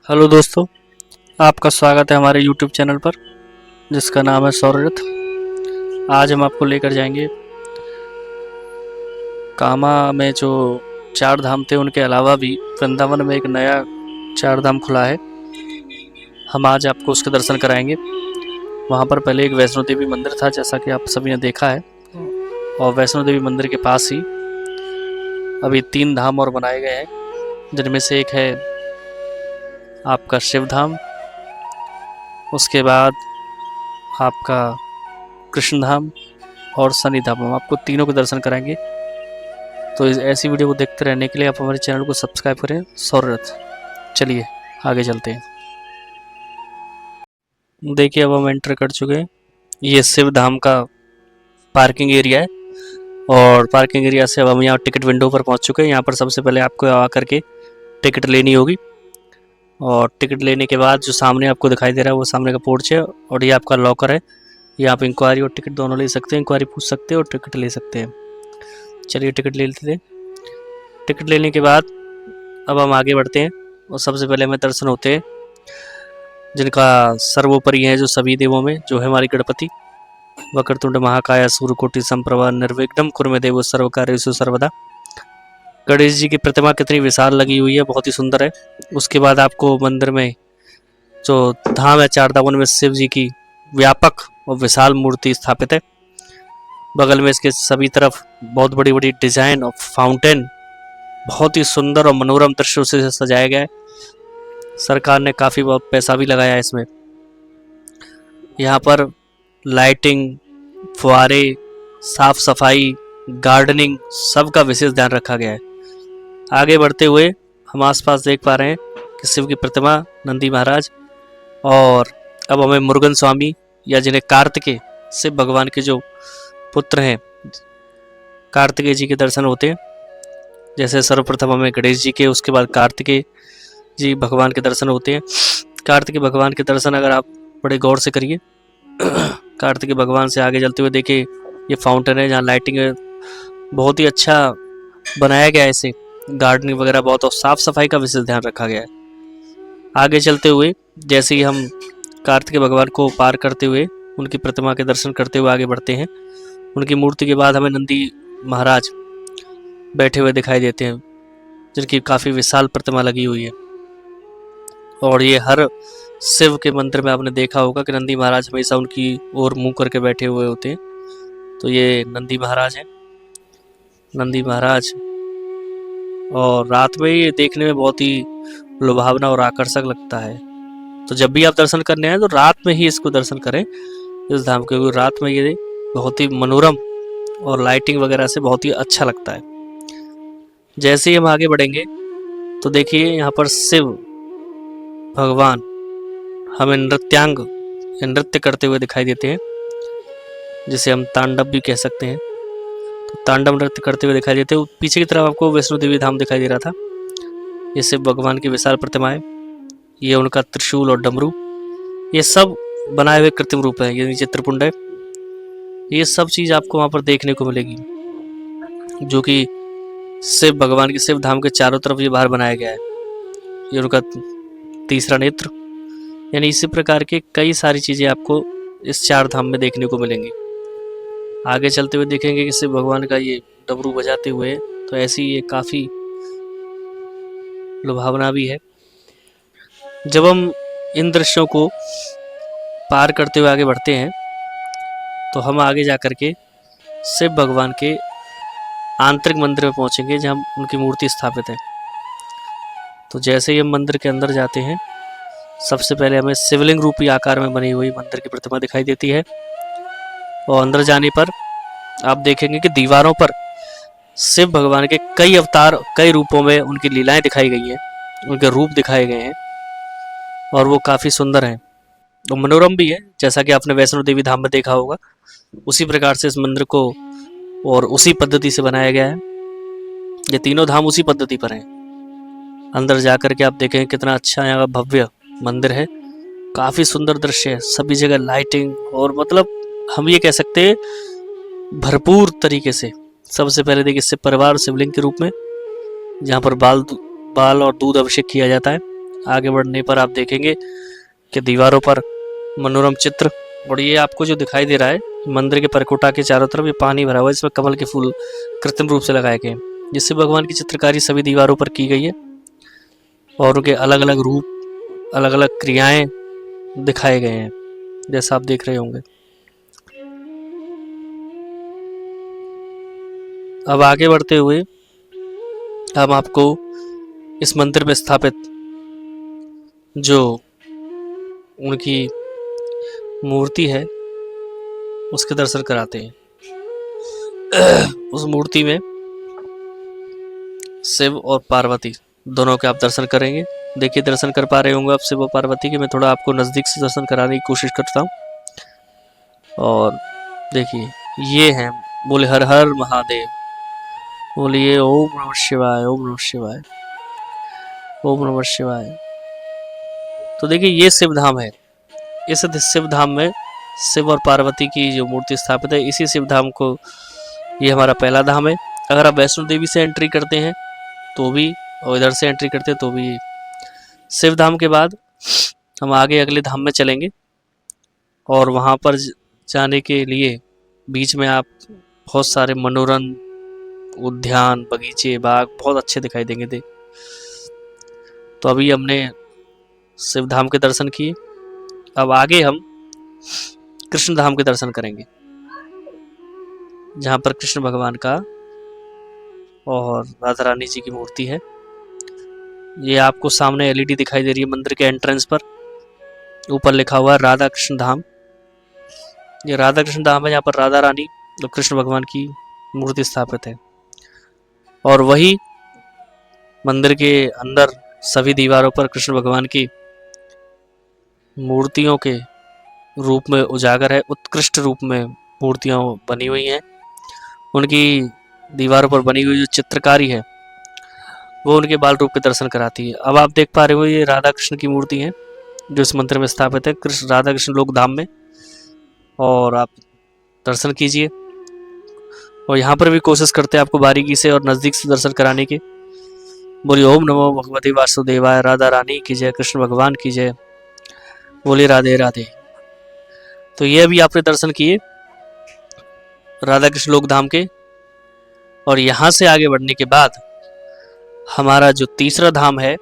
Hello दोस्तों, आपका स्वागत है हमारे YouTube चैनल पर जिसका नाम है सौररथ। आज हम आपको लेकर जाएंगे कामा में जो चार धाम थे उनके अलावा भी वृंदावन में एक नया चार धाम खुला है। हम आज आपको उसके दर्शन कराएंगे। वहाँ पर पहले एक वैष्णो देवी मंदिर था, जैसा कि आप सभी ने देखा है, और वैष्णो देवी मंदिर के पास ही अभी 3 धाम और बनाए गए हैं, जिनमें से एक है आपका शिव धाम, उसके बाद आपका कृष्ण धाम और शनि धाम। हम आपको तीनों के दर्शन कराएंगे। तो ऐसी वीडियो को देखते रहने के लिए आप हमारे चैनल को सब्सक्राइब करें, सौररथ। चलिए आगे चलते हैं। देखिए, अब हम एंटर कर चुके हैं। ये शिव धाम का पार्किंग एरिया है, और पार्किंग एरिया से अब हम यहाँ टिकट विंडो पर पहुँच चुके हैं। यहाँ पर सबसे पहले आपको आकर के टिकट लेनी होगी, और टिकट लेने के बाद जो सामने आपको दिखाई दे रहा है वो सामने का पोर्च है, और ये आपका लॉकर है। ये आप इंक्वायरी और टिकट दोनों ले सकते हैं। इंक्वायरी पूछ सकते हैं और टिकट ले सकते हैं। चलिए टिकट ले लेते हैं। टिकट लेने के बाद अब हम आगे बढ़ते हैं, और सबसे पहले हमें दर्शन होते हैं जिनका सर्वोपरि है जो सभी देवों में, जो है हमारी गणपति। वक्रतुंड महाकाय सूर्यकोटि समप्रभा निर्विघ्नं कुरु मे देव सर्वकार्येषु सर्वदा। गणेश जी की प्रतिमा कितनी विशाल लगी हुई है, बहुत ही सुंदर है। उसके बाद आपको मंदिर में जो धाम है चार धाम, उनमें शिव जी की व्यापक और विशाल मूर्ति स्थापित है। बगल में इसके सभी तरफ बहुत बड़ी बड़ी डिजाइन और फाउंटेन, बहुत ही सुंदर और मनोरम दृश्यों से सजाया गया है। सरकार ने काफ़ी बहुत पैसा भी लगाया है इसमें। यहाँ पर लाइटिंग, फुहारे, साफ सफाई, गार्डनिंग, सबका विशेष ध्यान रखा गया है। आगे बढ़ते हुए हम आसपास देख पा रहे हैं कि शिव की प्रतिमा, नंदी महाराज, और अब हमें मुरुगन स्वामी, या जिन्हें कार्तिकेय, शिव भगवान के जो पुत्र हैं कार्तिकेय जी के दर्शन होते हैं। जैसे सर्वप्रथम हमें गणेश जी के, उसके बाद कार्तिकेय जी भगवान के दर्शन होते हैं। कार्तिकेय भगवान के दर्शन अगर आप बड़े गौर से करिए। कार्तिकेय भगवान से आगे चलते हुए देखिए, ये फाउंटेन है जहाँ लाइटिंग है, बहुत ही अच्छा बनाया गया है इसे। गार्डनिंग वगैरह बहुत, और साफ सफाई का विशेष ध्यान रखा गया है। आगे चलते हुए जैसे ही हम कार्तिकेय भगवान को पार करते हुए उनकी प्रतिमा के दर्शन करते हुए आगे बढ़ते हैं, उनकी मूर्ति के बाद हमें नंदी महाराज बैठे हुए दिखाई देते हैं, जिनकी काफ़ी विशाल प्रतिमा लगी हुई है। और ये हर शिव के मंदिर में आपने देखा होगा कि नंदी महाराज हमेशा उनकी ओर मुंह करके बैठे हुए होते हैं। तो ये नंदी महाराज हैं, नंदी महाराज। और रात में ये देखने में बहुत ही लुभावना और आकर्षक लगता है। तो जब भी आप दर्शन करने आए तो रात में ही इसको दर्शन करें, इस धाम के, क्योंकि रात में ये बहुत ही मनोरम और लाइटिंग वगैरह से बहुत ही अच्छा लगता है। जैसे ही हम आगे बढ़ेंगे तो देखिए यहाँ पर शिव भगवान हमें नृत्यांग या नृत्य करते हुए दिखाई देते हैं, जिसे हम तांडव भी कह सकते हैं। तो तांडव नृत्य करते हुए दिखाई देते हैं। पीछे की तरफ आपको वैष्णो देवी धाम दिखाई दे रहा था। ये शिव भगवान की विशाल प्रतिमाएं, ये उनका त्रिशूल और डमरू, ये सब बनाए हुए कृत्रिम रूप है। ये नीचे त्रिपुंड है। ये सब चीज़ आपको वहाँ पर देखने को मिलेगी, जो कि शिव भगवान के शिव धाम के चारों तरफ ये बाहर बनाया गया है। ये उनका तीसरा नेत्र, यानी इसी प्रकार के कई सारी चीज़ें आपको इस चार धाम में देखने को मिलेंगी। आगे चलते हुए देखेंगे कि शिव भगवान का ये डमरू बजाते हुए, तो ऐसी ये काफ़ी लुभावना भी है। जब हम इन दृश्यों को पार करते हुए आगे बढ़ते हैं तो हम आगे जा कर के शिव भगवान के आंतरिक मंदिर में पहुंचेंगे, जहां उनकी मूर्ति स्थापित है। तो जैसे ही हम मंदिर के अंदर जाते हैं, सबसे पहले हमें शिवलिंग रूपी आकार में बनी हुई मंदिर की प्रतिमा दिखाई देती है। और अंदर जाने पर आप देखेंगे कि दीवारों पर शिव भगवान के कई अवतार, कई रूपों में उनकी लीलाएं दिखाई गई हैं, उनके रूप दिखाए गए हैं, और वो काफ़ी सुंदर हैं और मनोरम भी है। जैसा कि आपने वैष्णो देवी धाम में देखा होगा, उसी प्रकार से इस मंदिर को और उसी पद्धति से बनाया गया है। ये तीनों धाम उसी पद्धति पर हैं। अंदर जाकर के आप देखें कितना अच्छा यहाँ का भव्य मंदिर है, काफ़ी सुंदर दृश्य है। सभी जगह लाइटिंग, और मतलब हम ये कह सकते हैं भरपूर तरीके से। सबसे पहले देखिए शिव परिवार शिवलिंग के रूप में, जहाँ पर बाल और दूध अभिषेक किया जाता है। आगे बढ़ने पर आप देखेंगे कि दीवारों पर मनोरम चित्र, और ये आपको जो दिखाई दे रहा है मंदिर के परकोटा के चारों तरफ ये पानी भरा हुआ है, इसमें कमल के फूल कृत्रिम रूप से लगाए गए हैं, जिससे भगवान की चित्रकारी सभी दीवारों पर की गई है और उनके अलग अलग रूप, अलग अलग क्रियाएं दिखाए गए हैं, जैसा आप देख रहे होंगे। अब आगे बढ़ते हुए हम आपको इस मंदिर में स्थापित जो उनकी मूर्ति है उसके दर्शन कराते हैं। उस मूर्ति में शिव और पार्वती दोनों के आप दर्शन करेंगे। देखिए दर्शन कर पा रहे होंगे आप शिव और पार्वती के। मैं थोड़ा आपको नज़दीक से दर्शन कराने की कोशिश करता हूँ। और देखिए ये हैं, बोले हर हर महादेव, बोलिए ओम नमः शिवाय, ओम नमः शिवाय, ओम नमः शिवाय। तो देखिए ये शिव धाम है। इस शिव धाम में शिव और पार्वती की जो मूर्ति स्थापित है, इसी शिव धाम को, ये हमारा पहला धाम है। अगर आप वैष्णो देवी से एंट्री करते हैं तो भी, और इधर से एंट्री करते हैं तो भी। शिव धाम के बाद हम आगे अगले धाम में चलेंगे और वहाँ पर जाने के लिए बीच में आप बहुत सारे मनोरम उद्यान, बगीचे, बाग बहुत अच्छे दिखाई देंगे। तो अभी हमने शिव धाम के दर्शन किए, अब आगे हम कृष्ण धाम के दर्शन करेंगे, जहाँ पर कृष्ण भगवान का और राधा रानी जी की मूर्ति है। ये आपको सामने एलईडी दिखाई दे रही है मंदिर के एंट्रेंस पर, ऊपर लिखा हुआ है राधा कृष्ण धाम। ये राधा कृष्ण धाम है, यहाँ पर राधा रानी और कृष्ण भगवान की मूर्ति स्थापित है। और वही मंदिर के अंदर सभी दीवारों पर कृष्ण भगवान की मूर्तियों के रूप में उजागर है, उत्कृष्ट रूप में मूर्तियां बनी हुई हैं। उनकी दीवारों पर बनी हुई जो चित्रकारी है वो उनके बाल रूप के दर्शन कराती है। अब आप देख पा रहे हो ये राधा कृष्ण की मूर्ति है जो इस मंदिर में स्थापित है, कृष्ण राधा कृष्ण लोक धाम में, और आप दर्शन कीजिए। और यहाँ पर भी कोशिश करते हैं आपको बारीकी से और नज़दीक से दर्शन कराने की। बोलिए ओम नमो भगवते वासुदेवाय, राधा रानी की जय, कृष्ण भगवान की जय, बोलिए राधे राधे। तो ये अभी आपने दर्शन किए राधा कृष्ण लोक धाम के। और यहाँ से आगे बढ़ने के बाद हमारा जो तीसरा धाम है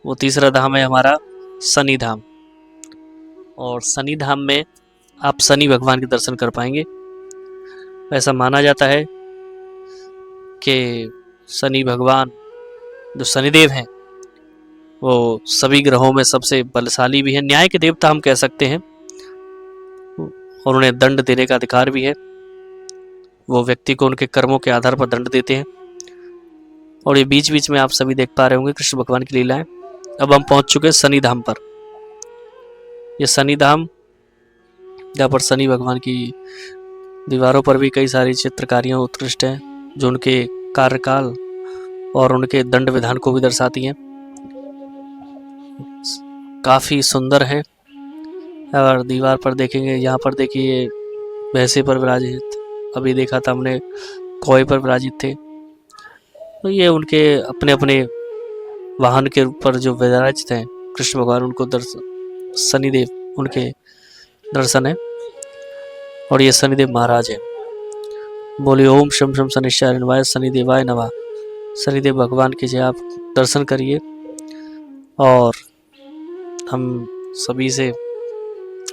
वो तीसरा धाम है हमारा शनि धाम। और शनि धाम में आप शनि भगवान के दर्शन कर पाएंगे। ऐसा माना जाता है कि शनि भगवान जो शनिदेव हैं वो सभी ग्रहों में सबसे बलशाली भी है, न्याय के देवता हम कह सकते हैं, और उन्हें दंड देने का अधिकार भी है। वो व्यक्ति को उनके कर्मों के आधार पर दंड देते हैं। और ये बीच बीच में आप सभी देख पा रहे होंगे कृष्ण भगवान की लीलाएं। अब हम पहुंच चुके हैं शनि धाम पर। ये शनि धाम, जहाँ पर शनि भगवान की दीवारों पर भी कई सारी चित्रकारियां उत्कृष्ट हैं जो उनके कार्यकाल और उनके दंड विधान को भी दर्शाती हैं, काफ़ी सुंदर है। और दीवार पर देखेंगे, यहाँ पर देखिए भैंसे पर विराजित, अभी देखा था हमने कौए पर विराजित थे। तो ये उनके अपने अपने वाहन के ऊपर जो विराजित हैं कृष्ण भगवान, उनको दर्शन, शनिदेव उनके दर्शन है। और ये शनिदेव महाराज है। बोलिए ओम शम शम शनिश्चराय शनिदेवाय नमः। शनिदेव भगवान के जय, आप दर्शन करिए। और हम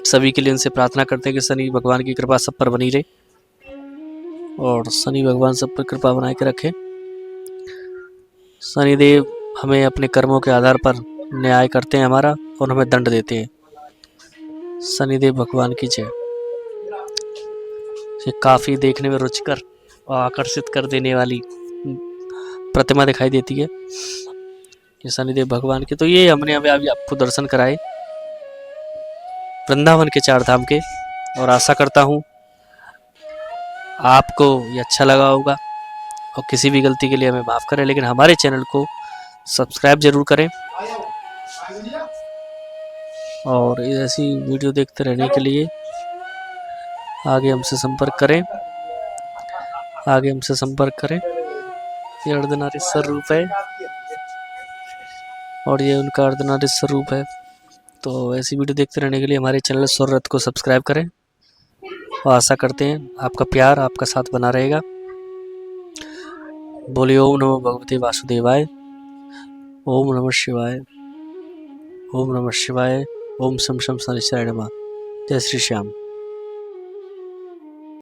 सभी के लिए इनसे प्रार्थना करते हैं कि शनि भगवान की कृपा सब पर बनी रहे और शनि भगवान सब पर कृपा बनाए के रखें। शनिदेव हमें अपने कर्मों के आधार पर न्याय करते हैं हमारा और हमें दंड देते हैं। शनिदेव भगवान की जय। ये काफ़ी देखने में रुचिकर और आकर्षित कर देने वाली प्रतिमा दिखाई देती है ये शनिदेव भगवान की। तो ये हमने अभी आपको दर्शन कराए वृंदावन के 4 धाम के, और आशा करता हूँ आपको ये अच्छा लगा होगा। और किसी भी गलती के लिए हमें माफ़ करें, लेकिन हमारे चैनल को सब्सक्राइब जरूर करें और ऐसी वीडियो देखते रहने के लिए आगे हमसे संपर्क करें। ये अर्धनारीश्वर रूप है। और ये उनका अर्धनारीश्वर स्वरूप है। तो ऐसी वीडियो देखते रहने के लिए हमारे चैनल स्वर रथ को सब्सक्राइब करें और आशा करते हैं आपका प्यार आपका साथ बना रहेगा। बोलिए ओम नमो भगवते वासुदेवाय, ओम नमः शिवाय, ओम नमः शिवाय, ओम शम शम शनिश्चराय नमः। जय श्री श्याम।